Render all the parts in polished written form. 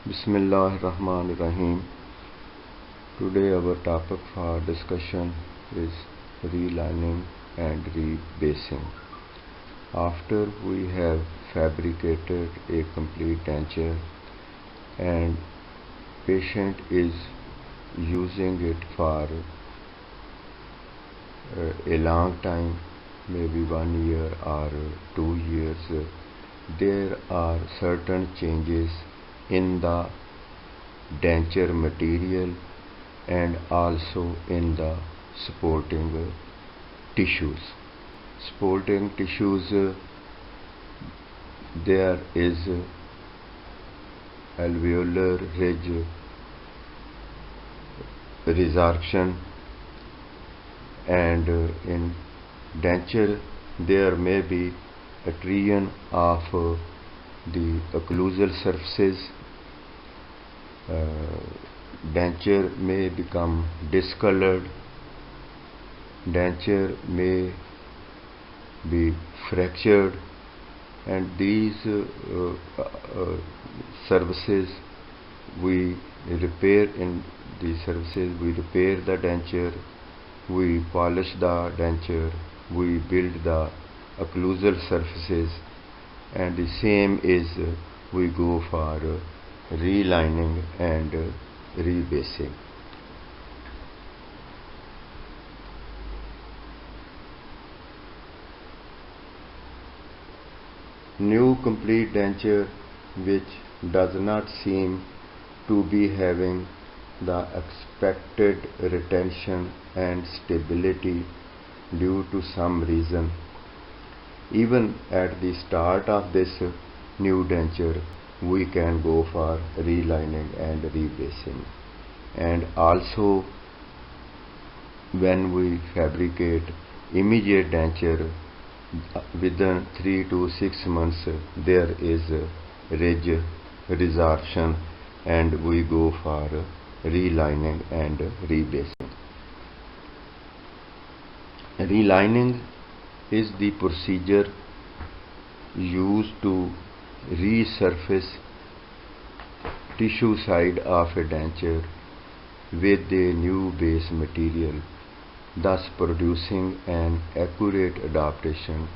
Bismillahirrahmanirrahim. Today our topic for discussion is relining and rebasing. After we have fabricated a complete denture and patient is using it for a long time, maybe 1 year or 2 years, there are certain changes in the denture material and also in the supporting tissues. Supporting tissues, there is alveolar ridge resorption, and in denture there may be attrition of the occlusal surfaces. Denture may become discolored, denture may be fractured, and these services we repair. In these services we repair the denture, we polish the denture, we build the occlusal surfaces, and the same is we go for relining and rebasing. New complete denture which does not seem to be having the expected retention and stability due to some reason. Even at the start of this new denture, we can go for relining and rebasing. And also, when we fabricate immediate denture, within 3 to 6 months, there is ridge resorption, and we go for relining and rebasing. Relining is the procedure used to resurface tissue side of a denture with a new base material, thus producing an accurate adaptation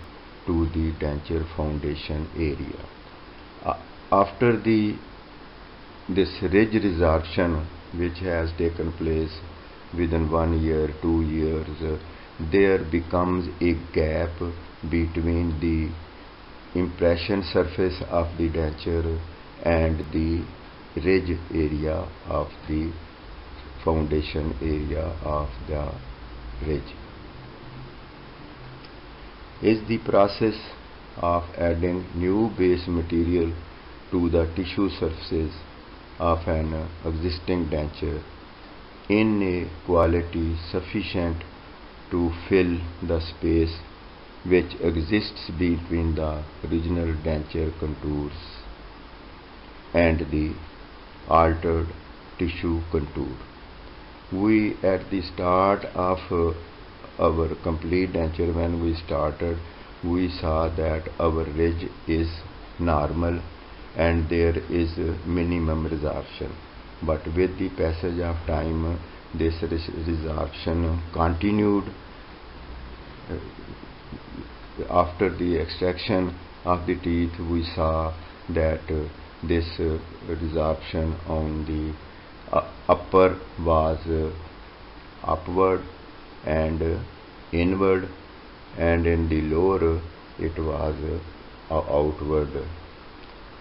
to the denture foundation area. After this ridge resorption, which has taken place within 1 year, 2 years, there becomes a gap between the impression surface of the denture and the ridge area of the foundation area of the ridge. Is the process of adding new base material to the tissue surfaces of an existing denture in a quality sufficient to fill the space which exists between the original denture contours and the altered tissue contour. We, at the start of our complete denture, when we started, we saw that our ridge is normal and there is minimum resorption. But with the passage of time, this resorption continued. After the extraction of the teeth, we saw that this resorption on the upper was upward and inward, and in the lower it was outward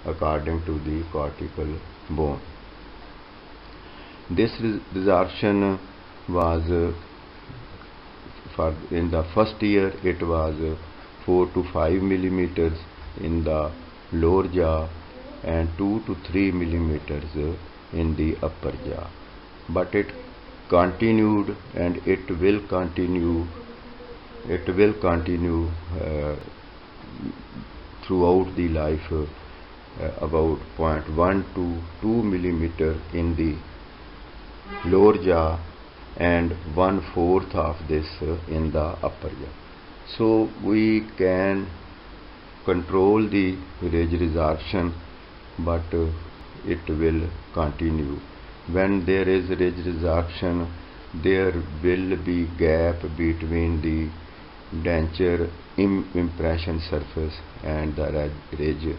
according to the cortical bone. This resorption was in the first year it was 4 to 5 millimeters in the lower jaw and 2 to 3 millimeters in the upper jaw. But it continued and it will continue throughout the life, about 0.1 to 2 millimeter in the lower jaw and 1/4 of this in the upper jaw. So we can control the ridge resorption, but it will continue. When there is ridge resorption, there will be gap between the denture impression surface and the ridge,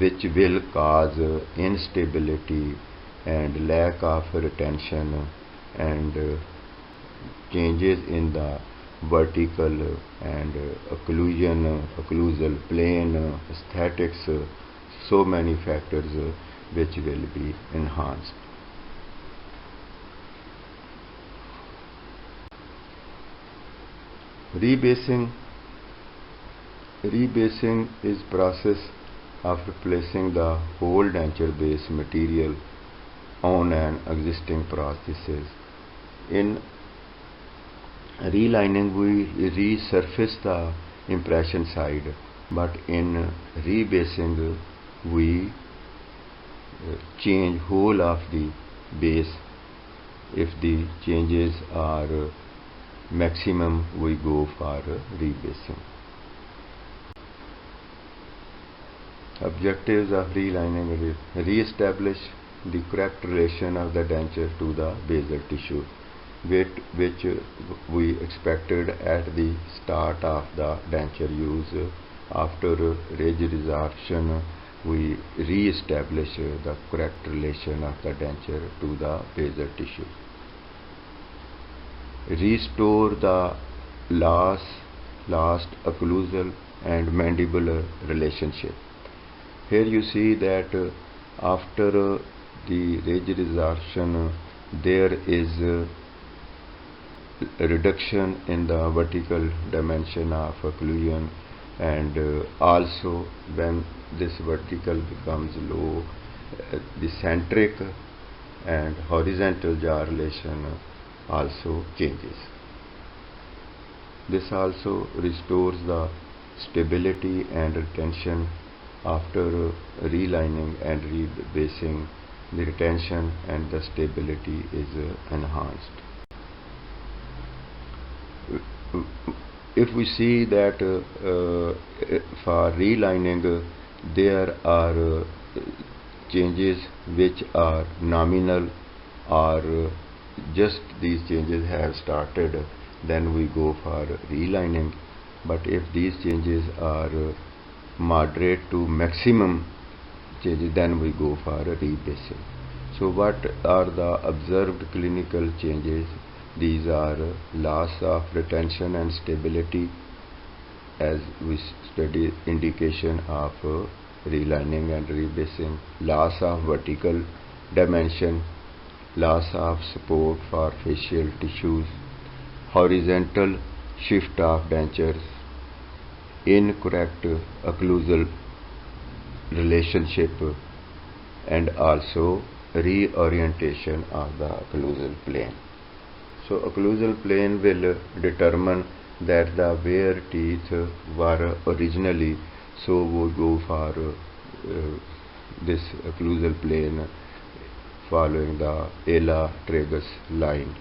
which will cause instability and lack of retention and changes in the vertical and occlusal plane, aesthetics, so many factors which will be enhanced. Rebasing is process of replacing the whole denture base material on an existing prosthesis. In relining, we resurface the impression side, but in rebasing, we change whole of the base. If the changes are maximum, we go for rebasing. Objectives of relining: re-establish the correct relation of the denture to the basal tissue, which we expected at the start of the denture use. After ridge resorption, we re-establish the correct relation of the denture to the basal tissue. Restore the last occlusal and mandibular relationship. Here you see that after the ridge resorption, there is a reduction in the vertical dimension of occlusion, and also when this vertical becomes low, the centric and horizontal jaw relation also changes. This also restores the stability and retention. After relining and rebasing, the retention and the stability is enhanced. If we see that for relining, there are changes which are nominal, or just these changes have started, then we go for relining. But if these changes are moderate to maximum changes, then we go for rebasing. So what are the observed clinical changes? These are loss of retention and stability, as we studied indication of relining and rebasing, loss of vertical dimension, loss of support for facial tissues, horizontal shift of dentures, incorrect occlusal relationship, and also reorientation of the occlusal plane. So occlusal plane will determine that the where teeth were originally, so we go for this occlusal plane following the ala tragus line.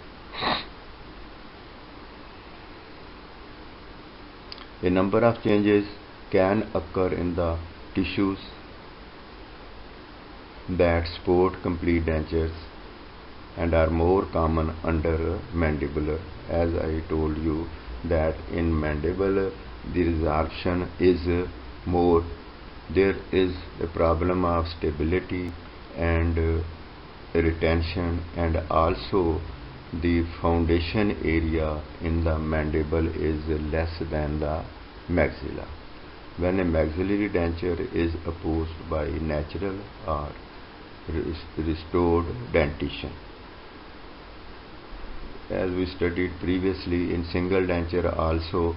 A number of changes can occur in the tissues that support complete dentures and are more common under mandibular. As I told you that in mandible the resorption is more. There is a problem of stability and retention, and also the foundation area in the mandible is less than the maxilla. When a maxillary denture is opposed by natural or restored dentition. As we studied previously, in single denture also,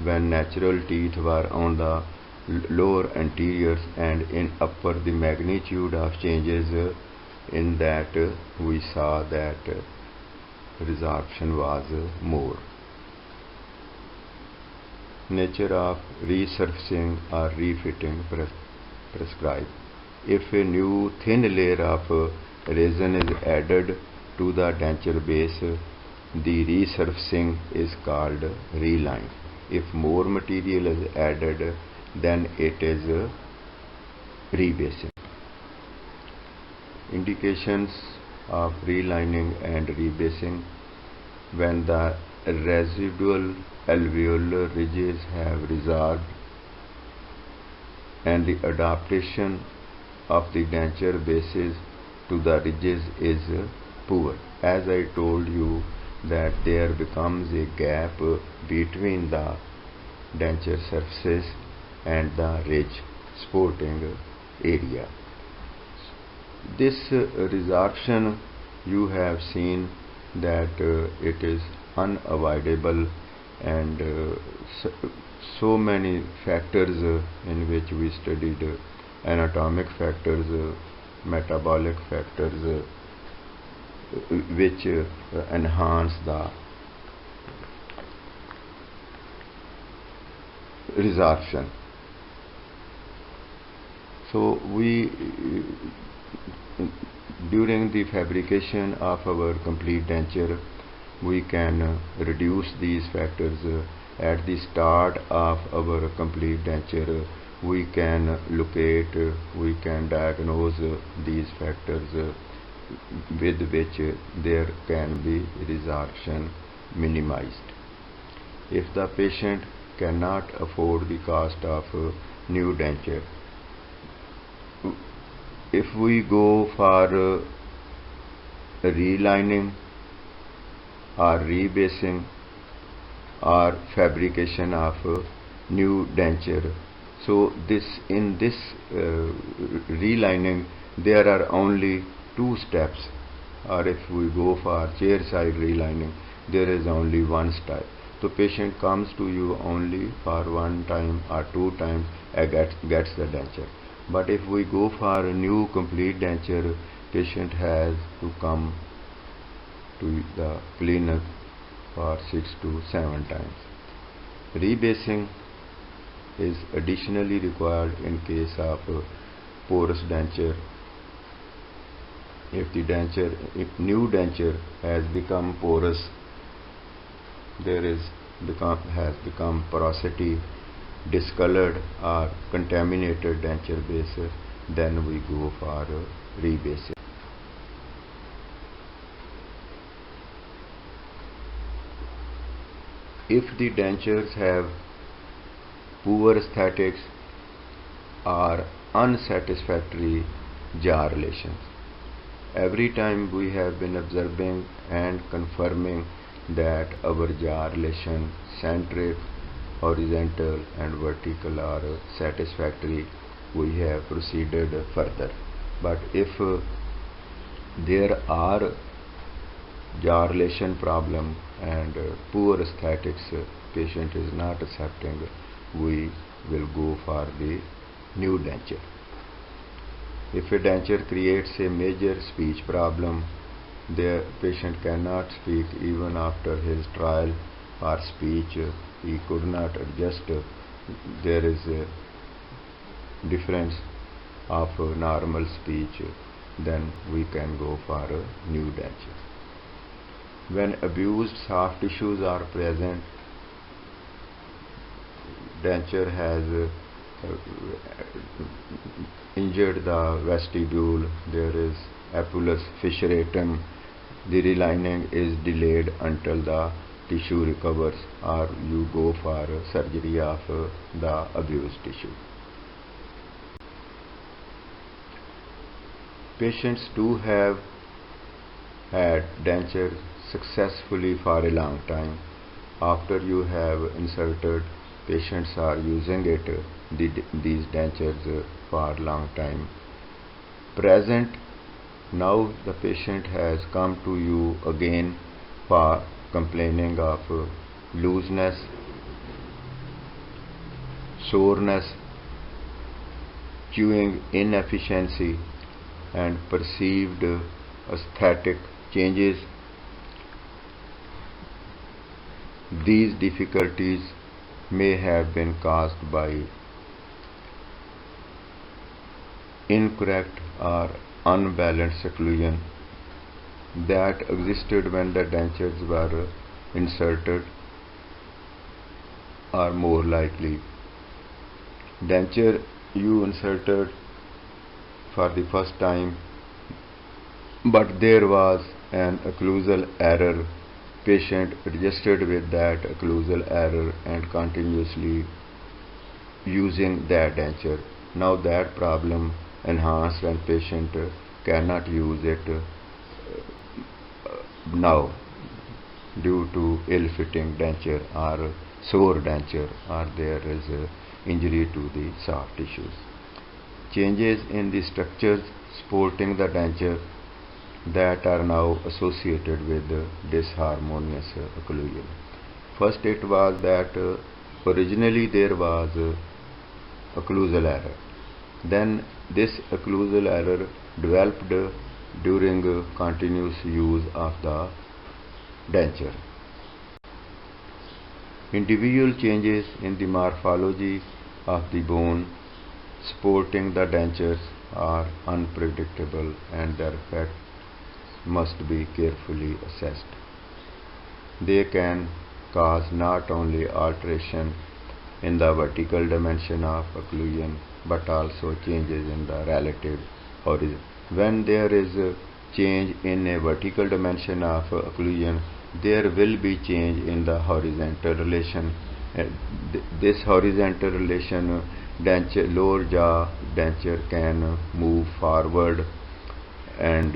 when natural teeth were on the lower anteriors and in upper, the magnitude of changes in that we saw that resorption was more. Nature of resurfacing or refitting prescribed. If a new thin layer of resin is added to the denture base, the resurfacing is called reline. If more material is added, then it is rebasing. indications of relining and rebasing: when the residual alveolar ridges have resolved and the adaptation of the denture bases to the ridges is poor. As I told you that there becomes a gap between the denture surfaces and the ridge supporting area. This resorption, you have seen that it is unavoidable, and so many factors in which we studied anatomic factors, metabolic factors which enhance the resorption. So we during the fabrication of our complete denture, we can reduce these factors. At the start of our complete denture, we can locate, we can diagnose these factors with which there can be resorption minimized. If the patient cannot afford the cost of new denture, if we go for relining or rebasing or fabrication of new denture, so in this relining there are only two steps, or if we go for chair side relining, there is only one step. So patient comes to you only for one time or two times and gets the denture. But if we go for a new complete denture, patient has to come to the clinic for 6 to 7 times. Rebasing is additionally required in case of porous denture. If new denture has become porous, has become porosity, discolored or contaminated denture base, then we go for rebasing. If the dentures have poor aesthetics or unsatisfactory jaw relations, every time we have been observing and confirming that our jaw relation, centric, horizontal and vertical, are satisfactory, we have proceeded further. But if there are jaw relation problem and poor aesthetics, patient is not accepting, we will go for the new denture. If a denture creates a major speech problem, the patient cannot speak even after his trial or speech, he could not adjust, there is a difference of normal speech, then we can go for a new denture. When abused soft tissues are present, denture has injured the vestibule, there is epulis fissuratum, the relining is delayed until the tissue recovers, or you go for surgery of the abused tissue. Patients do have had denture successfully for a long time. After you have inserted, patients are using these dentures for a long time. Present, now the patient has come to you again for complaining of looseness, soreness, chewing inefficiency, and perceived aesthetic changes. These difficulties may have been caused by incorrect or unbalanced occlusion that existed when the dentures were inserted, or more likely, denture you inserted for the first time but there was an occlusal error. Patient registered with that occlusal error and continuously using that denture. Now that problem enhanced and patient cannot use it now due to ill-fitting denture or sore denture, or there is injury to the soft tissues. Changes in the structures supporting the denture that are now associated with disharmonious occlusion. First it was that originally there was occlusal error. Then this occlusal error developed during continuous use of the denture. Individual changes in the morphology of the bone supporting the dentures are unpredictable and their effect must be carefully assessed. They can cause not only alteration in the vertical dimension of occlusion but also changes in the relative horizon. When there is a change in a vertical dimension of occlusion, there will be change in the horizontal relation. This horizontal relation, lower jaw denture can move forward, and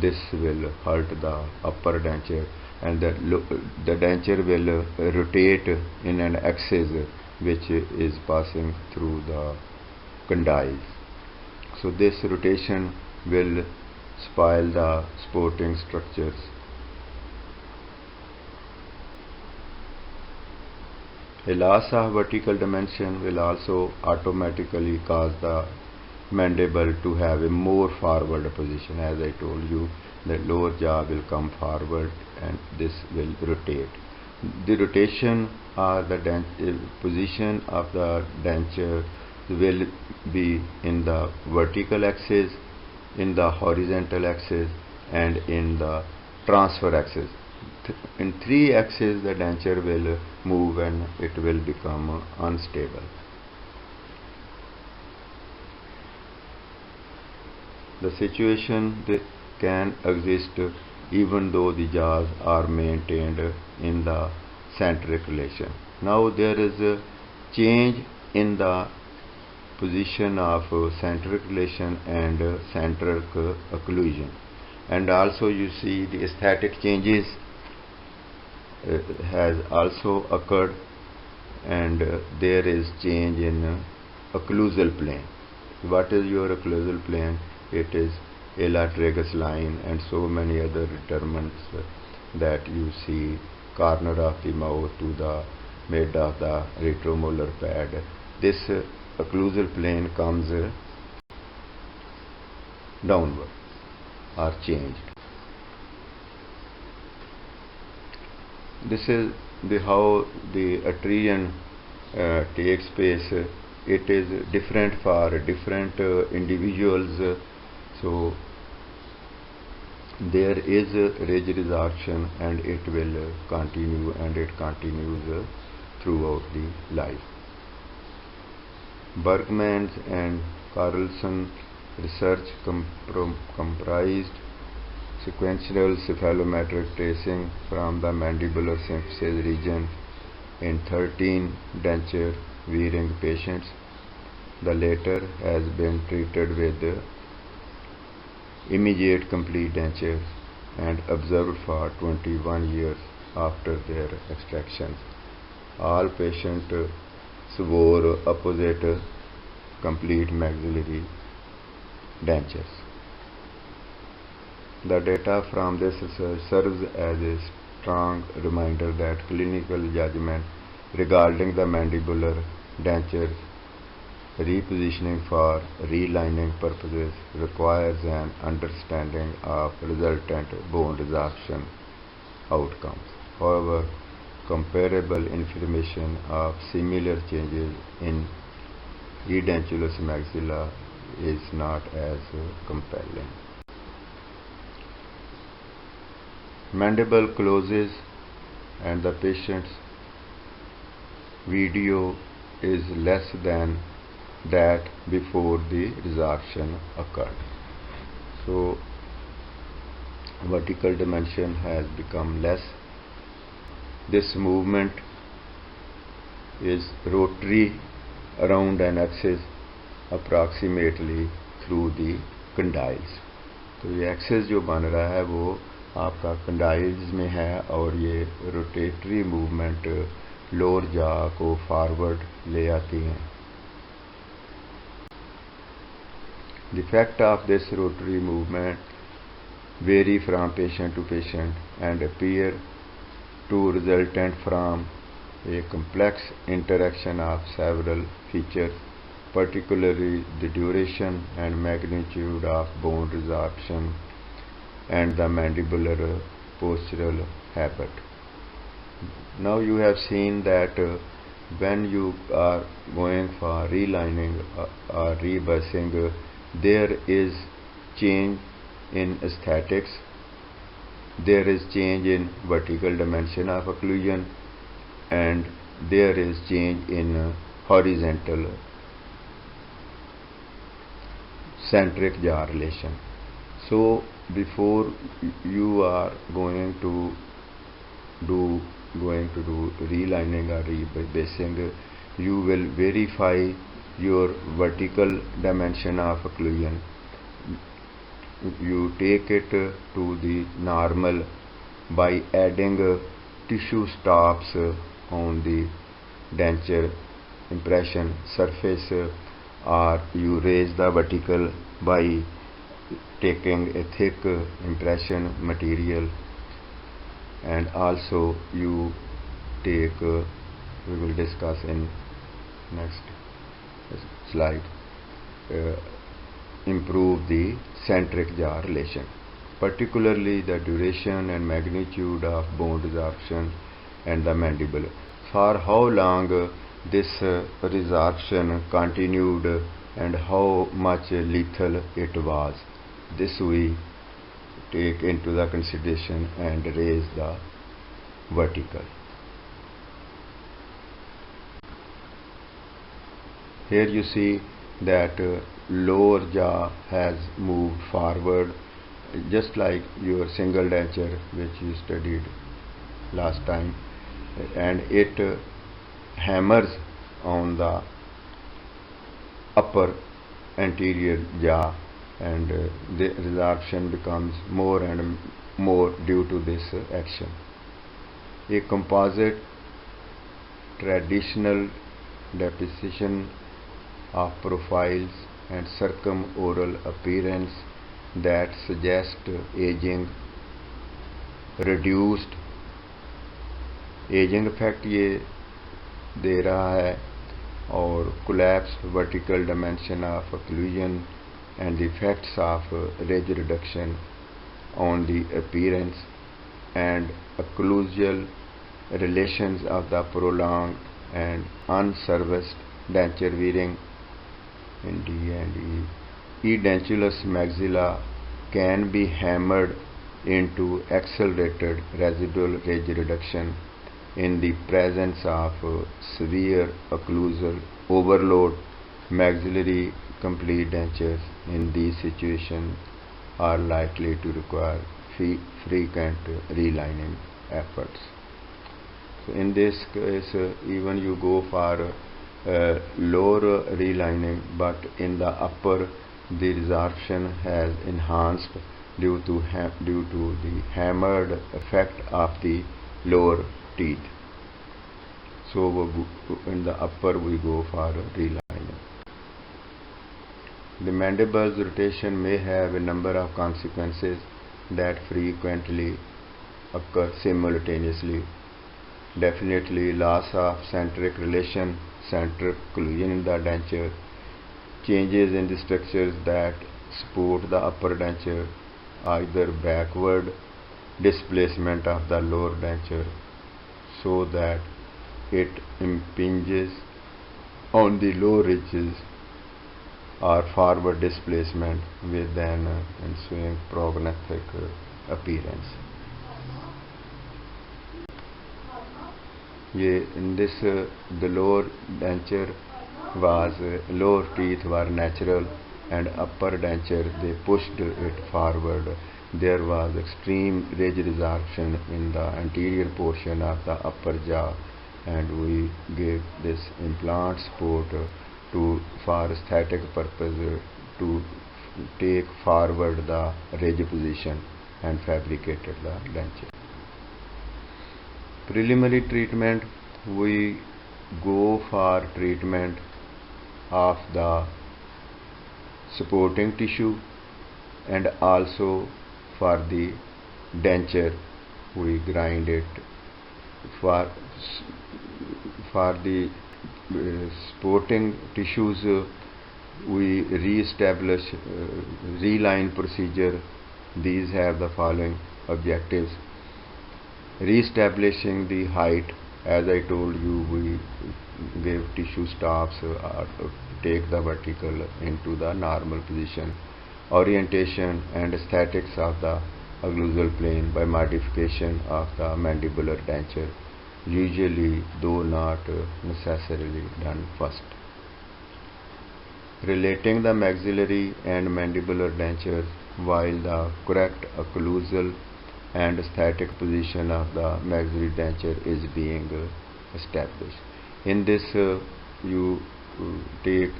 this will hurt the upper denture, and the denture will rotate in an axis which is passing through the condyles. So this rotation will spoil the supporting structures. A loss of vertical dimension will also automatically cause the mandible to have a more forward position. As I told you, the lower jaw will come forward and this will rotate. The rotation or the position of the denture will be in the vertical axis, in the horizontal axis, and in the transfer axis. In three axes the denture will move and it will become unstable. The situation that can exist even though the jaws are maintained in the centric relation. Now there is a change in the position of centric relation and centric occlusion, and also you see the aesthetic changes has also occurred, and there is change in occlusal plane. What is your occlusal plane? It is ala tragus line and so many other determinants that you see, corner of the mouth to the mid of the retromolar pad. This occlusal plane comes downward or changed. This is how the adhesion takes place. It is different for different individuals. So there is ridge resorption and it will continue, and it continues throughout the life. Bergman's and Carlson research comprised sequential cephalometric tracing from the mandibular symphysis region in 13 denture wearing patients. The latter has been treated with immediate complete dentures and observed for 21 years after their extraction. All patients swore opposite complete maxillary dentures. The data from this research serves as a strong reminder that clinical judgment regarding the mandibular denture repositioning for relining purposes requires an understanding of resultant bone resorption outcomes. However, comparable information of similar changes in edentulous maxilla is not as compelling. Mandible closes and the patient's video is less than that before the resorption occurred. So vertical dimension has become less. This movement is rotary around an axis approximately through the condyles. तो ये access जो बन रहा है वो आपका कंडाइल्स में है और ये रोटेटरी मूवमेंट लोअर जॉ को फॉरवर्ड ले आती हैं. The effect of this rotary movement vary from patient to patient and appear to resultant from a complex interaction of several features, particularly the duration and magnitude of bone resorption and the mandibular postural habit. Now you have seen that when you are going for relining or rebursing, there is change in aesthetics, there is change in vertical dimension of occlusion, and there is change in horizontal centric jaw relation. So before you are going to do relining or rebasing, you will verify your vertical dimension of occlusion. You take it to the normal by adding tissue stops on the denture impression surface, or you raise the vertical by taking a thick impression material, and also you take we will discuss in next slide, improve the centric jaw relation, particularly the duration and magnitude of bone resorption and the mandible. For how long this resorption continued and how much lethal it was, this we take into the consideration and raise the vertical. Here you see that lower jaw has moved forward, just like your single denture which you studied last time, and it hammers on the upper anterior jaw, and the resorption becomes more and more due to this action. A composite traditional deposition of profiles and circumoral appearance that suggest aging, reduced aging effect ये दे रहा है, और collapsed vertical dimension of occlusion and the effects of ridge reduction on the appearance and occlusal relations of the prolonged and unserviced denture wearing in D and E. Edentulous maxilla can be hammered into accelerated residual ridge reduction in the presence of severe occlusal overload. Maxillary complete dentures in these situations are likely to require frequent relining efforts. So in this case, even you go for lower relining, but in the upper the resorption has enhanced due to the hammered effect of the lower teeth. So in the upper we go for relining. The mandible's rotation may have a number of consequences that frequently occur simultaneously. Definitely loss of centric relation, centric occlusion in the denture, changes in the structures that support the upper denture, either backward displacement of the lower denture so that it impinges on the lower ridges, or forward displacement with an ensuing prognathic appearance. In this, the lower denture lower teeth were natural, and upper denture, they pushed it forward. There was extreme ridge resorption in the anterior portion of the upper jaw, and we gave this implant support for aesthetic purpose to take forward the ridge position and fabricated the denture. Preliminary treatment, we go for treatment of the supporting tissue, and also for the denture we grind it. For the supporting tissues, we re-establish reline procedure. These have the following objectives: re-establishing the height. As I told you, we give tissue stops, take the vertical into the normal position. Orientation and aesthetics of the occlusal plane by modification of the mandibular denture, usually though not necessarily done first. Relating the maxillary and mandibular dentures while the correct occlusal and aesthetic position of the maxillary denture is being established. In this, you take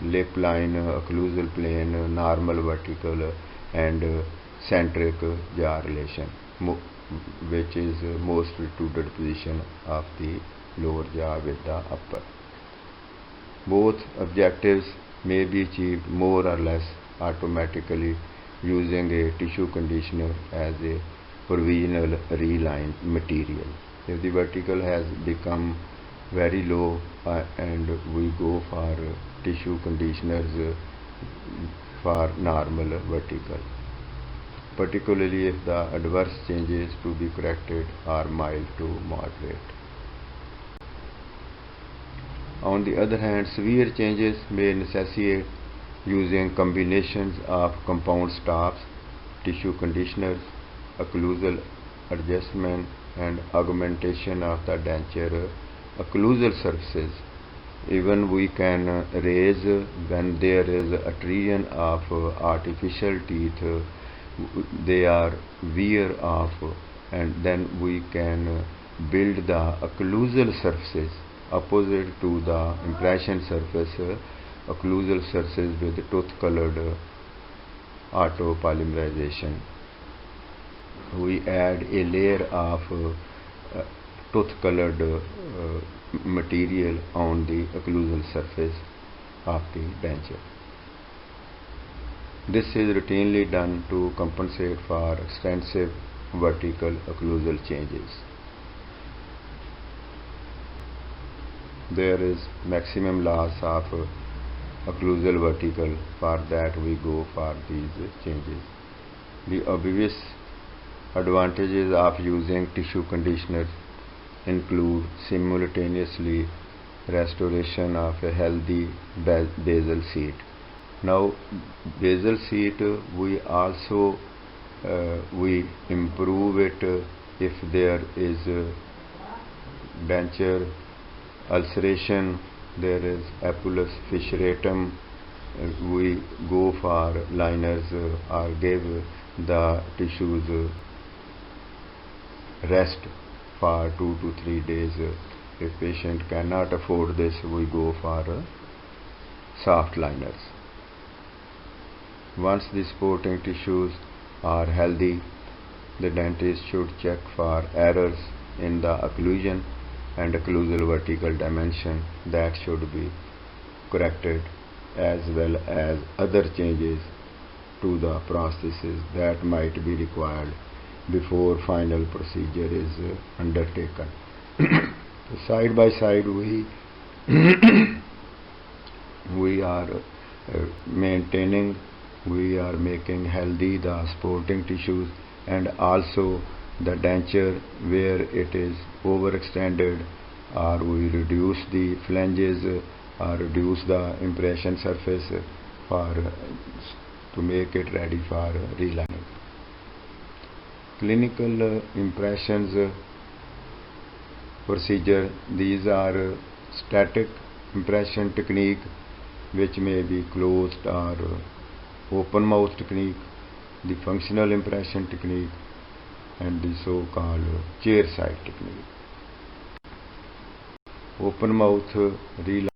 lip line, occlusal plane, normal vertical, and centric jaw relation, which is most protruded position of the lower jaw with the upper. Both objectives may be achieved more or less automatically using a tissue conditioner as a provisional reline material. If the vertical has become very low and we go for tissue conditioners for normal vertical, particularly if the adverse changes to be corrected are mild to moderate. On the other hand, severe changes may necessitate using combinations of compound stops, tissue conditioners, occlusal adjustment, and augmentation of the denture occlusal surfaces. Even we can raise when there is adhesion of artificial teeth, they are wear off, and then we can build the occlusal surfaces opposite to the impression surface, occlusal surfaces with tooth colored auto polymerization. We add a layer of tooth colored material on the occlusal surface of the denture. This is routinely done to compensate for extensive vertical occlusal changes. There is maximum loss of occlusal vertical. For that we go for these changes. The obvious advantages of using tissue conditioners include simultaneously restoration of a healthy basal seat. Now, basal seat, we also we improve it if there is denture ulceration, there is epulis fissuratum. We go for liners or give the tissues rest for 2 to 3 days. If patient cannot afford this, we go for soft liners. Once the supporting tissues are healthy, the dentist should check for errors in the occlusion and occlusal vertical dimension that should be corrected, as well as other changes to the prosthesis that might be required before final procedure is undertaken. Side by side, we are maintaining, we are making healthy the supporting tissues, and also the denture where it is overextended, or we reduce the flanges or reduce the impression surface to make it ready for relining. Clinical impressions procedure, these are static impression technique which may be closed or open mouth technique, the functional impression technique, and the so-called chair side technique. Open mouth relining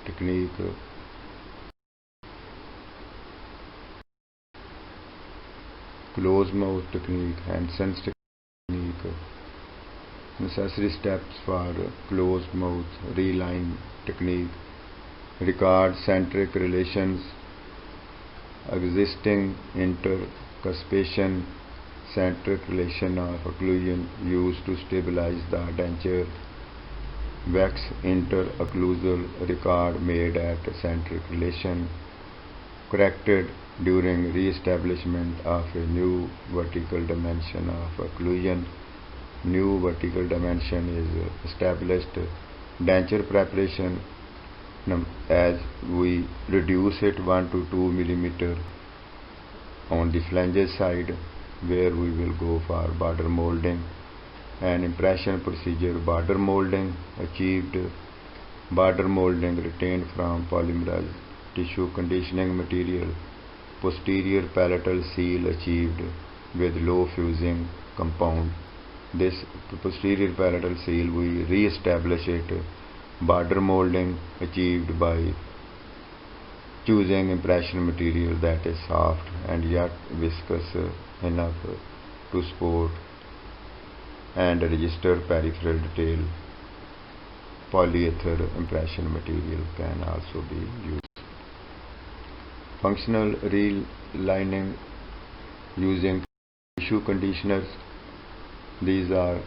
technique closed mouth technique, Hansen's technique. Necessary steps for closed mouth reline technique: record centric relations, existing intercuspation, centric relation of occlusion used to stabilize the denture, wax interocclusal record made at centric relation, corrected during re-establishment of a new vertical dimension of occlusion. New vertical dimension is established. Denture preparation, as we reduce it 1 to 2 millimeter on the flanges side, where we will go for border molding. An impression procedure: border molding achieved. Border molding retained from polymerized tissue conditioning material. Posterior palatal seal achieved with low fusing compound. This posterior palatal seal, we re-establish it. Border molding achieved by choosing impression material that is soft and yet viscous enough to support and register peripheral detail. Polyether impression material can also be used. Functional relining using tissue conditioners. These are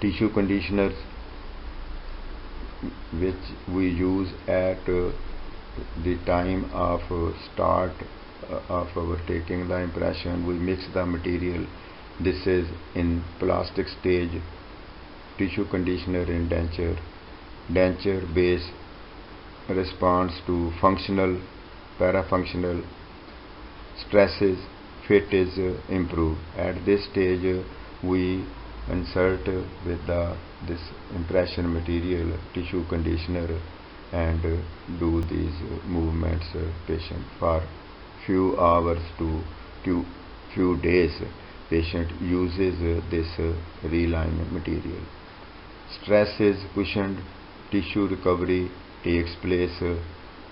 tissue conditioners which we use at the time of start of our taking the impression. We mix the material. This is in plastic stage. Tissue conditioner in denture. Denture base responds to functional, parafunctional stresses. Fit is improved. At this stage, we insert with this impression material tissue conditioner and do these movements patient for few hours to few days. Patient uses this reline material. Stress is cushioned. Tissue recovery takes place.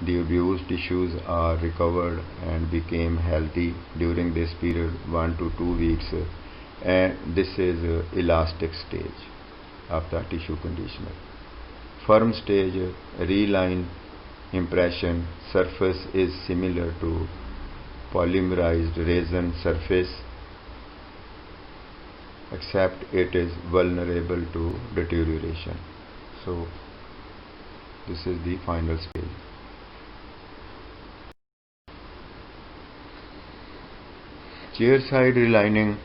The abused tissues are recovered and became healthy during this period, 1 to 2 weeks, and this is elastic stage of the tissue conditioner. Firm stage, reline impression surface is similar to polymerized resin surface, except it is vulnerable to deterioration. So this is the final stage. Chair side relining: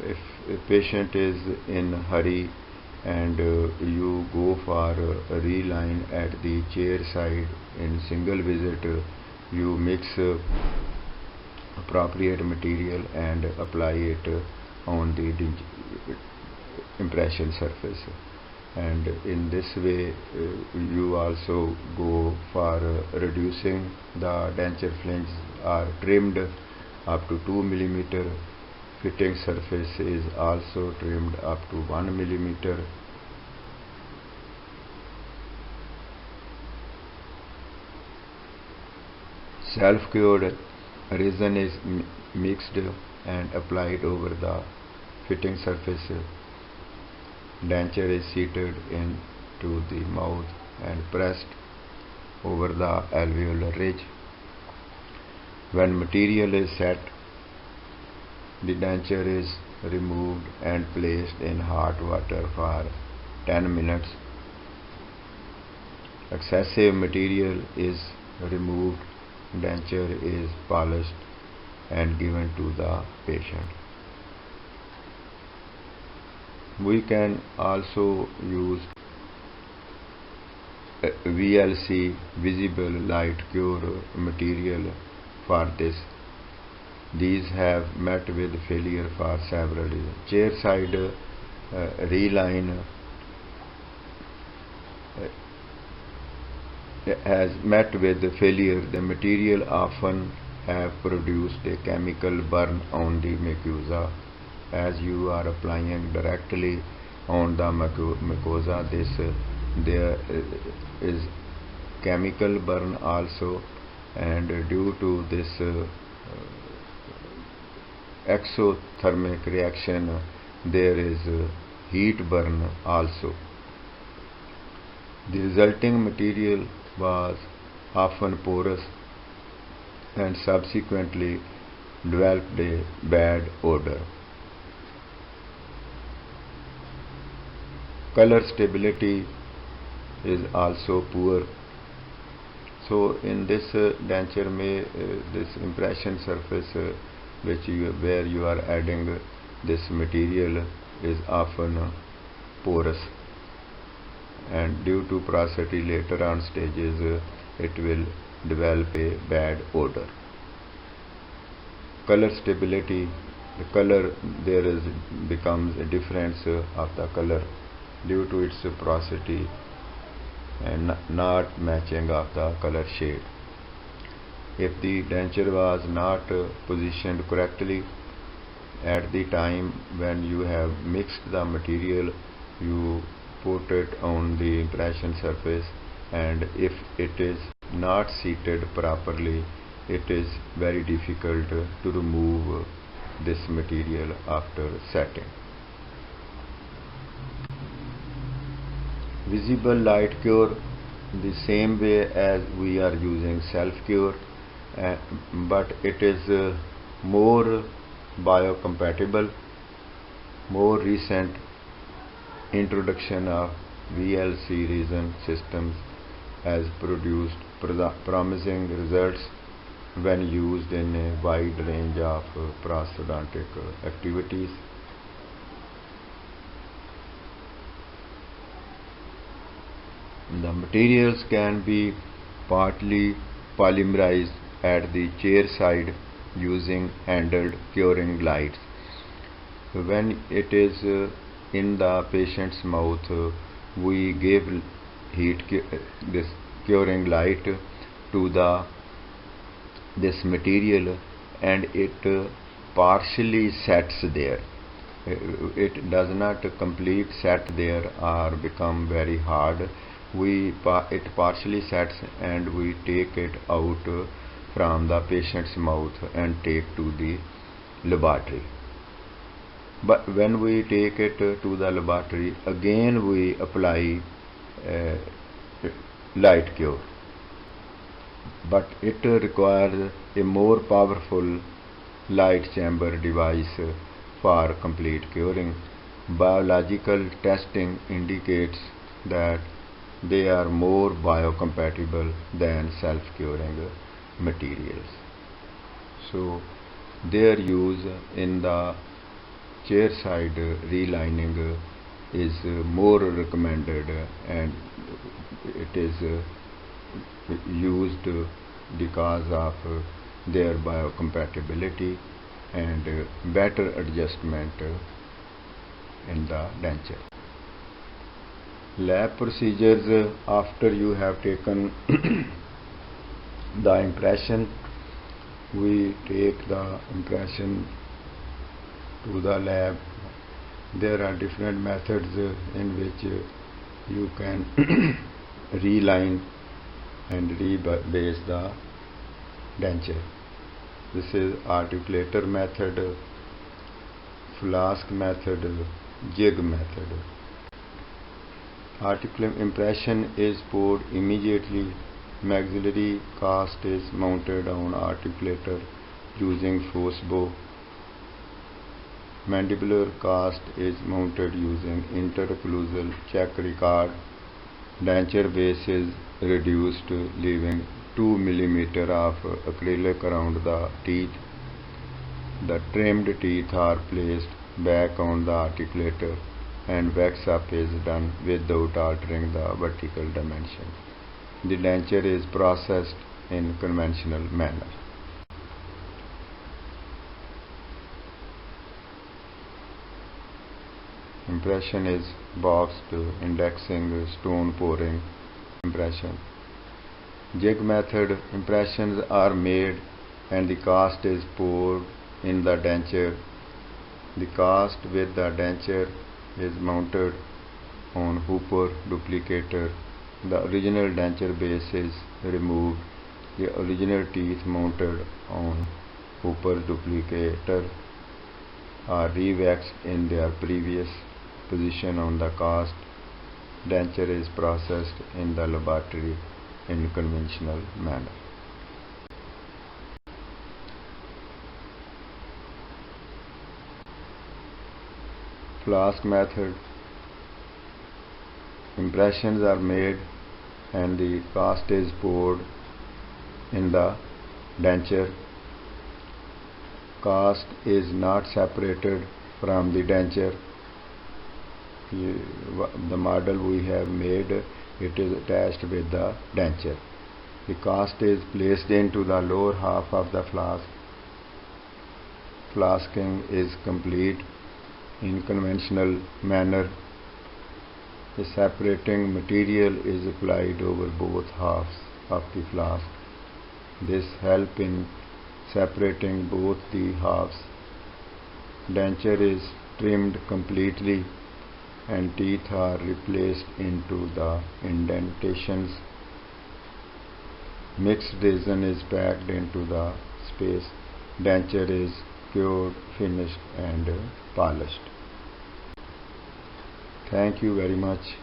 if a patient is in a hurry and you go for a reline at the chair side in single visit, you mix appropriate material and apply it on the impression surface, and in this way you also go for reducing the denture flange are trimmed up to 2 millimeter. Fitting surface is also trimmed up to 1 millimeter. Self-cured resin is mixed and applied over the fitting surface. Denture is seated into the mouth and pressed over the alveolar ridge. When material is set, the denture is removed and placed in hot water for 10 minutes. Excessive material is removed. Denture is polished and given to the patient. We can also use VLC, visible light cure material for this. These have met with failure for several reasons. Chair side reline has met with failure, the material often have produced a chemical burn on the mucosa. As you are applying directly on the mucosa, there is chemical burn also, and due to this exothermic reaction, there is heat burn also. The resulting material was often porous and subsequently developed a bad odor. Color stability is also poor. So in this denture this impression surface where you are adding this material is often porous, and due to porosity later on stages it will develop a bad odor. Color stability, the color there is becomes a difference of the color due to its porosity and not matching of the color shade. If the denture was not positioned correctly at the time when you have mixed the material, you put it on the impression surface, and if it is not seated properly, it is very difficult to remove this material after setting. Visible light cure, the same way as we are using self cure, but it is more biocompatible. More recent introduction of VLC resin systems has produced promising results when used in a wide range of prosthodontic activities. The materials can be partly polymerized at the chair side using handled curing lights. When it is in the patient's mouth, we give this curing light to this material, and it partially sets there. It does not complete set there or become very hard. It partially sets, and we take it out from the patient's mouth and take to the laboratory. But when we take it to the laboratory, again we apply light cure, but it requires a more powerful light chamber device for complete curing. Biological testing indicates that they are more biocompatible than self-curing materials. So their use in the chair side relining is more recommended, and it is used because of their biocompatibility and better adjustment in the denture. Lab procedures, after you have taken the impression, we take the impression to the lab. There are different methods in which you can reline and rebase the denture. This is articulator method, flask method, jig method. Articular impression is poured immediately. Maxillary cast is mounted on articulator using force bow. Mandibular cast is mounted using interocclusal check record. Denture base is reduced, leaving 2 mm of acrylic around the teeth. The trimmed teeth are placed back on the articulator, and wax up is done without altering the vertical dimension. The denture is processed in conventional manner. Impression is boxed, indexing, stone pouring impression. Jig method, impressions are made and the cast is poured in the denture. The cast with the denture is mounted on Hooper duplicator. The original denture base is removed. The original teeth mounted on Hooper duplicator are revaxed in their previous position on the cast. Denture is processed in the laboratory in conventional manner. Flask method, impressions are made and the cast is poured in the denture. Cast is not separated from the denture. The model we have made, it is attached with the denture. The cast is placed into the lower half of the flask. Flasking is complete in conventional manner. The separating material is applied over both halves of the flask. This helps in separating both the halves. Denture is trimmed completely and teeth are replaced into the indentations. Mixed resin is packed into the space. Denture is cured, finished and polished. Thank you very much.